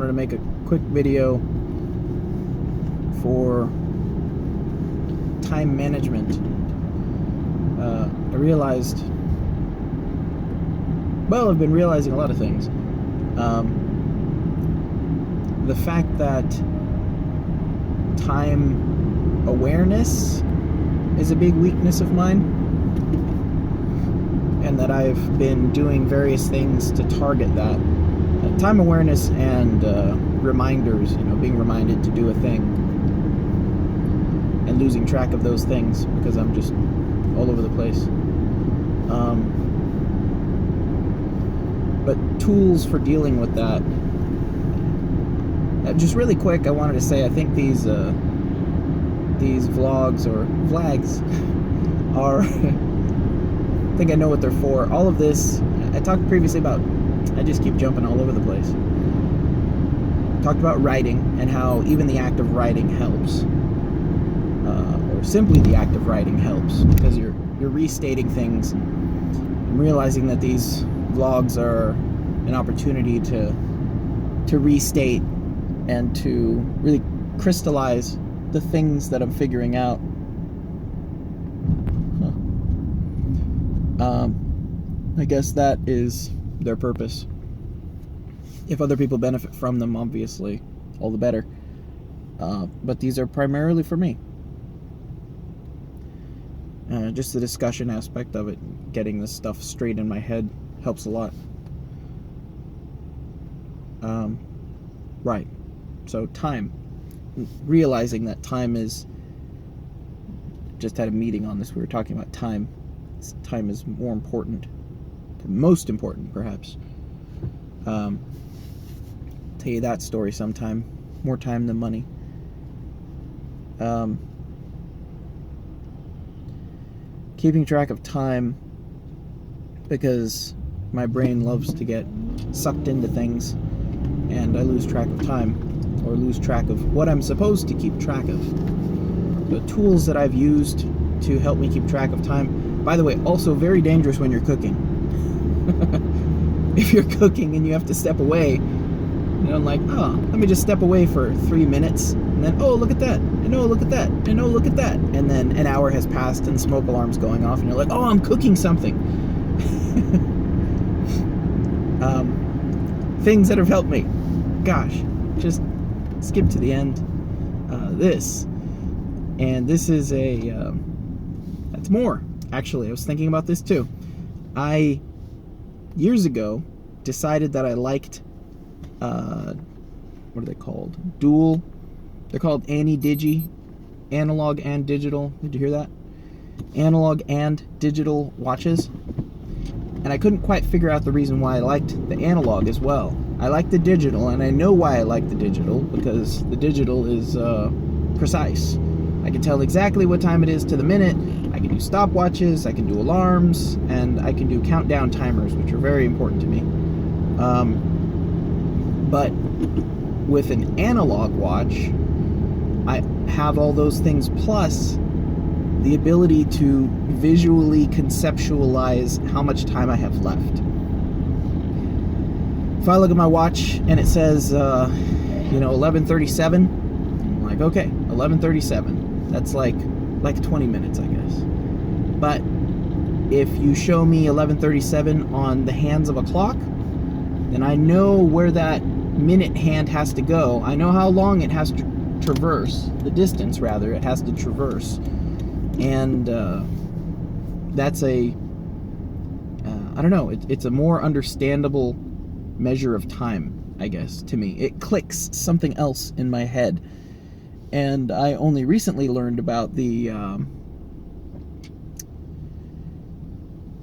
wanted to make a quick video for time management. I realized, well, I've been realizing a lot of things. The fact that time awareness is a big weakness of mine, and that I've been doing various things to target that. Time awareness and reminders, being reminded to do a thing, and losing track of those things because I'm just all over the place. But tools for dealing with that. Just really quick, I wanted to say I think these vlogs or flags are I think I know what they're for. All of this, I talked previously about, I just keep jumping all over the place. Talked about writing and how even the act of writing helps. Or simply the act of writing helps because you're restating things. I'm realizing that these vlogs are an opportunity to restate and to really crystallize the things that I'm figuring out. I guess that is their purpose. If other people benefit from them, obviously, all the better. But these are primarily for me. Just the discussion aspect of it, getting this stuff straight in my head, helps a lot. Right. So time. Realizing that time is... Just had a meeting on this. We were talking about time. Time is more important. Most important, perhaps. Tell you that story sometime. More time than money. Keeping track of time, because my brain loves to get sucked into things, and I lose track of time, or lose track of what I'm supposed to keep track of. The tools that I've used to help me keep track of time, by the way, also very dangerous when you're cooking. If you're cooking and you have to step away, like, oh, let me just step away for 3 minutes, and then, oh, look at that, and oh, look at that, and oh, look at that, and then an hour has passed and smoke alarm's going off, and you're like, oh, I'm cooking something. Things that have helped me. Gosh, just skip to the end. This. And this is that's more, actually. I was thinking about this too. I, years ago, decided that I liked, what are they called? They're called Ani-Digi, analog and digital. Did you hear that? Analog and digital watches. And I couldn't quite figure out the reason why I liked the analog as well. I like the digital, and I know why I like the digital, because the digital is precise. I can tell exactly what time it is to the minute. I can do stopwatches, I can do alarms, and I can do countdown timers, which are very important to me. But with an analog watch, I have all those things plus the ability to visually conceptualize how much time I have left. If I look at my watch and it says, 11:37, I'm like, okay, 11:37. That's like 20 minutes, I guess. But if you show me 11:37 on the hands of a clock, then I know where that minute hand has to go. I know how long it has to traverse, the distance rather, it has to traverse. And that's I don't know, it's a more understandable measure of time, I guess, to me. It clicks something else in my head. And I only recently learned about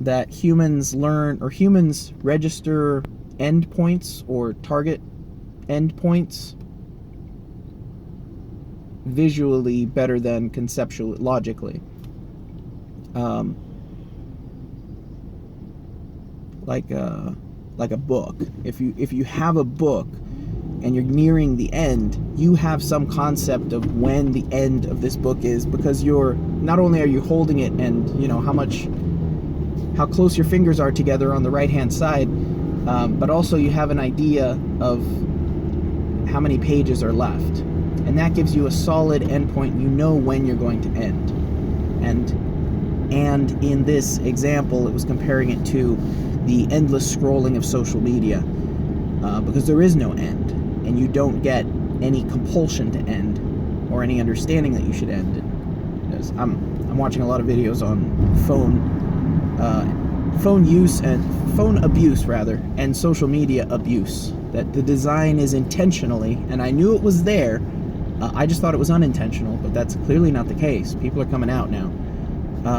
that humans register endpoints or target endpoints visually better than conceptually, logically. Like a book. If you have a book and you're nearing the end, you have some concept of when the end of this book is, because you're not only are you holding it and how close your fingers are together on the right hand side, but also you have an idea of how many pages are left. And that gives you a solid endpoint. You know when you're going to end. And in this example, it was comparing it to the endless scrolling of social media, because there is no end, and you don't get any compulsion to end or any understanding that you should end. I'm watching a lot of videos on phone use and phone abuse rather, and social media abuse. That the design is intentionally, and I knew it was there. I just thought it was unintentional, but that's clearly not the case. People are coming out now.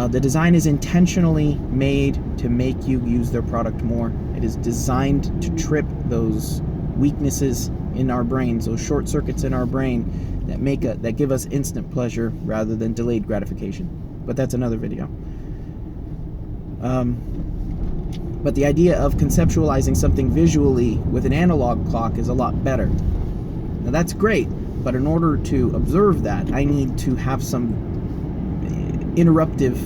The design is intentionally made to make you use their product more. It is designed to trip those weaknesses in our brains, those short circuits in our brain that give us instant pleasure rather than delayed gratification. But that's another video. But the idea of conceptualizing something visually with an analog clock is a lot better. Now that's great, but in order to observe that, I need to have some interruptive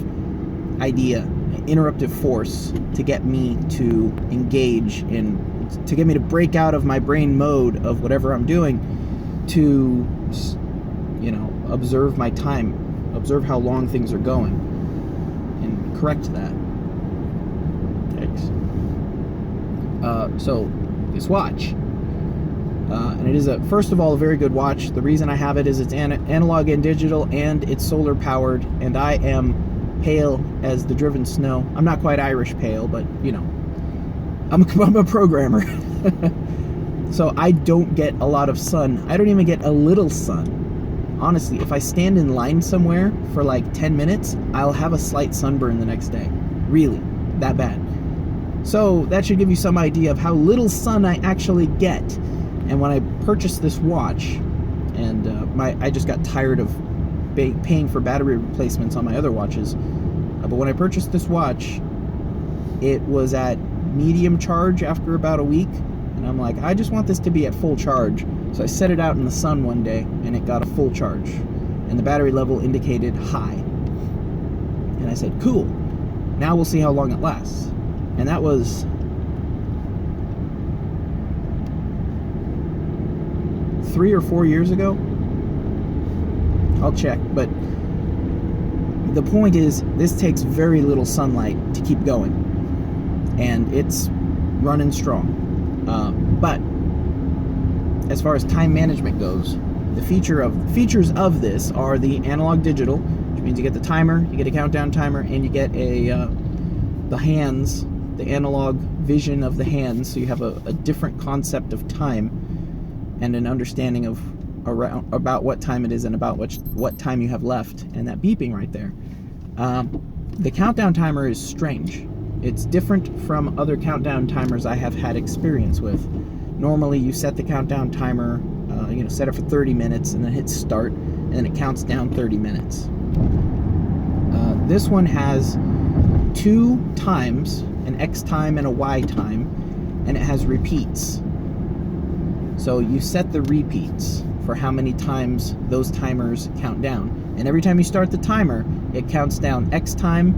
force to get me to engage to get me to break out of my brain mode of whatever I'm doing, to, observe my time, observe how long things are going, and correct that. Thanks. So this watch, and it is first of all a very good watch. The reason I have it is it's analog and digital, and it's solar powered, and I am pale as the driven snow. I'm not quite Irish pale, but I'm a programmer. So I don't get a lot of sun. I don't even get a little sun. Honestly, if I stand in line somewhere for like 10 minutes, I'll have a slight sunburn the next day. Really, that bad. So that should give you some idea of how little sun I actually get. And when I purchased this watch, and I just got tired of paying for battery replacements on my other watches, but when I purchased this watch, it was at medium charge after about a week, and I'm like, I just want this to be at full charge. So I set it out in the sun one day, and it got a full charge, and the battery level indicated high. And I said, cool, now we'll see how long it lasts. And that was 3 or 4 years ago. I'll check, but the point is, this takes very little sunlight to keep going, and it's running strong. But as far as time management goes, the features of this are the analog digital, which means you get the timer, you get a countdown timer, and you get the hands, the analog vision of the hands, so you have a different concept of time and an understanding of about what time it is and about what time you have left, and that beeping right there. The countdown timer is strange. It's different from other countdown timers I have had experience with. Normally you set the countdown timer, set it for 30 minutes and then hit start, and then it counts down 30 minutes. This one has 2 times, an X time and a Y time, and it has repeats. So you set the repeats for how many times those timers count down. And every time you start the timer, it counts down X time,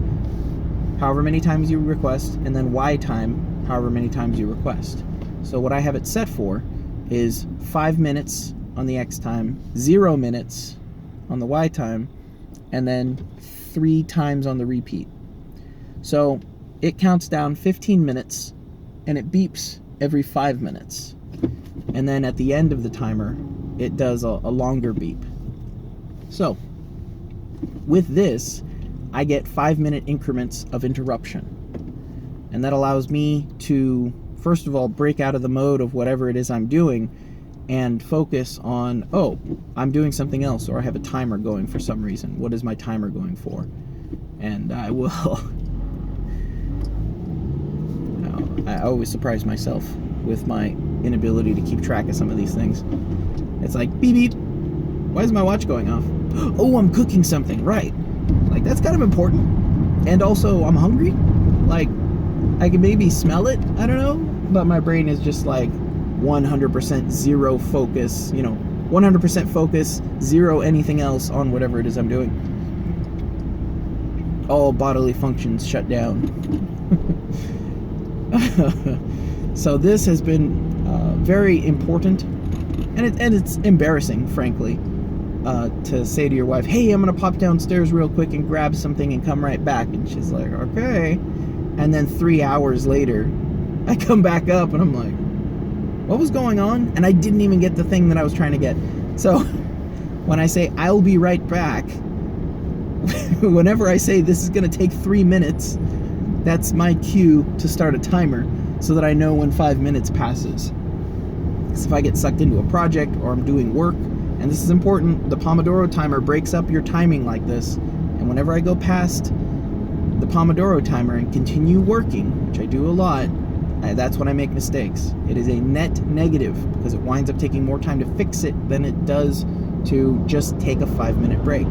however many times you request, and then Y time, however many times you request. So what I have it set for is 5 minutes on the X time, 0 minutes on the Y time, and then 3 times on the repeat. So it counts down 15 minutes, and it beeps every 5 minutes. And then at the end of the timer, it does a longer beep. So with this, I get 5-minute increments of interruption. And that allows me to, first of all, break out of the mode of whatever it is I'm doing and focus on, oh, I'm doing something else, or I have a timer going for some reason. What is my timer going for? And I will... I always surprise myself with my inability to keep track of some of these things. It's like, beep beep, why is my watch going off? Oh, I'm cooking something, right. Like, that's kind of important. And also, I'm hungry. Like, I can maybe smell it, I don't know, but my brain is just like 100% zero focus, 100% focus, zero anything else on whatever it is I'm doing. All bodily functions shut down. So this has been very important And it's embarrassing, frankly, to say to your wife, hey, I'm going to pop downstairs real quick and grab something and come right back. And she's like, okay. And then 3 hours later, I come back up and I'm like, what was going on? And I didn't even get the thing that I was trying to get. So when I say I'll be right back, whenever I say this is going to take 3 minutes, that's my cue to start a timer so that I know when 5 minutes passes. Because if I get sucked into a project or I'm doing work, and this is important, the Pomodoro timer breaks up your timing like this, and whenever I go past the Pomodoro timer and continue working, which I do a lot, that's when I make mistakes. It is a net negative because it winds up taking more time to fix it than it does to just take a 5-minute break.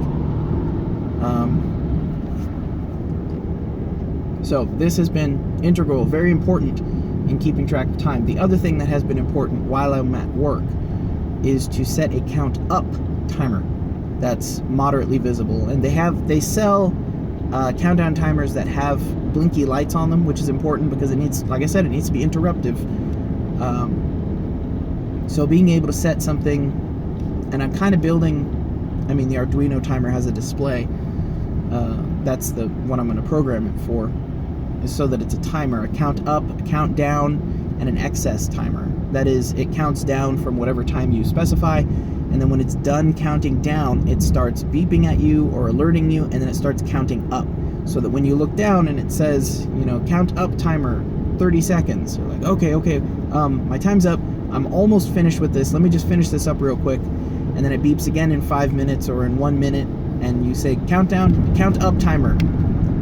So this has been integral, very important in keeping track of time. The other thing that has been important while I'm at work is to set a count up timer that's moderately visible. And they sell countdown timers that have blinky lights on them, which is important because it needs, like I said, it needs to be interruptive. So being able to set something, and I'm kind of building, I mean, the Arduino timer has a display. That's the one I'm going to program it for, is so that it's a timer, a count up, a count down, and an excess timer. That is, it counts down from whatever time you specify, and then when it's done counting down, it starts beeping at you or alerting you, and then it starts counting up. So that when you look down and it says, you know, count up timer, 30 seconds, you're like, okay, my time's up, I'm almost finished with this, let me just finish this up real quick, and then it beeps again in 5 minutes or in 1 minute, and you say, count up timer,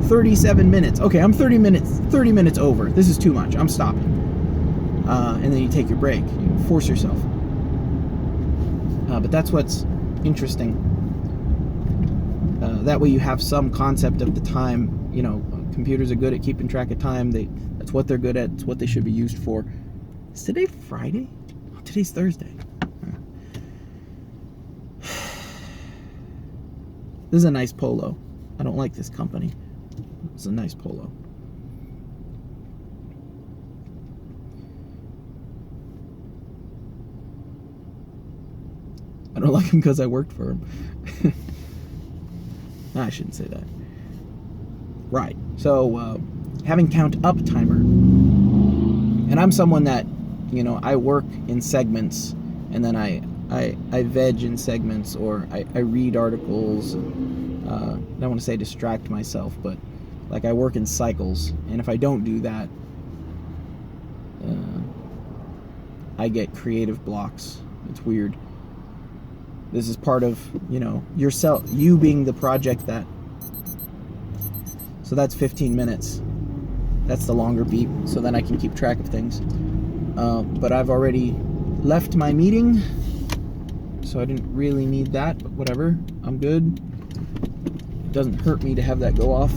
37 minutes. Okay, I'm 30 minutes over. This is too much. I'm stopping. And then you take your break. You force yourself. But that's what's interesting. That way you have some concept of the time. You know, computers are good at keeping track of time. That's what they're good at. It's what they should be used for. Is today Friday? Oh, today's Thursday. This is a nice polo. I don't like this company. It's a nice polo. I don't like him because I worked for him. I shouldn't say that. Right. So, having count up timer. And I'm someone that, you know, I work in segments, and then I veg in segments, or I read articles. I don't want to say distract myself, but like I work in cycles, and if I don't do that, I get creative blocks. It's weird. This is part of, you know, you being the project that. So that's 15 minutes. That's the longer beep, so then I can keep track of things. But I've already left my meeting, so I didn't really need that, but whatever, I'm good. It doesn't hurt me to have that go off.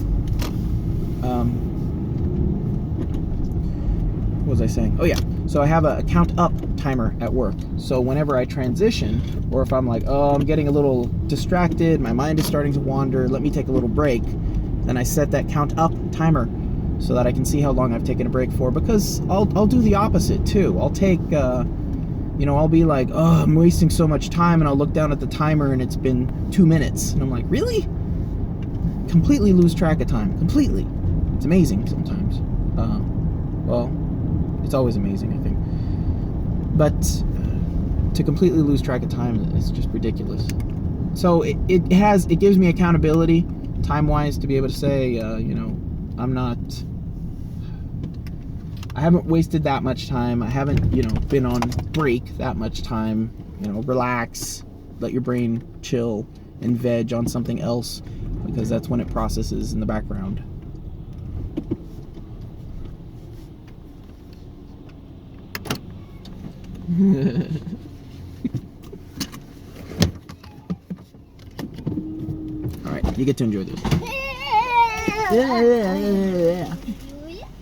What was I saying? Oh yeah, so I have a count up timer at work. So whenever I transition, or if I'm like, oh, I'm getting a little distracted, my mind is starting to wander, let me take a little break, then I set that count up timer so that I can see how long I've taken a break for, because I'll do the opposite too. I'll take, you know, I'll be like, oh, I'm wasting so much time, and I'll look down at the timer and it's been 2 minutes, and I'm like, really? Completely lose track of time, completely. It's amazing sometimes. Well, it's always amazing, I think. But to completely lose track of time is just ridiculous. So it gives me accountability, time-wise, to be able to say, you know, I haven't wasted that much time. I haven't, you know, been on break that much time. You know, relax, let your brain chill, and veg on something else, because that's when it processes in the background. Alright, you get to enjoy this. Yeah.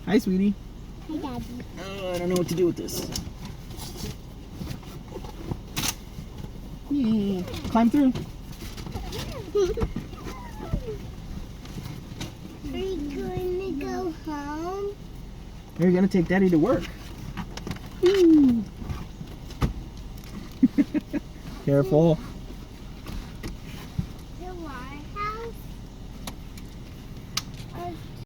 Hi, sweetie. Hi, Daddy. Oh, I don't know what to do with this. Yeah. Climb through. Are you going to go home? You're going to take Daddy to work. Careful. So why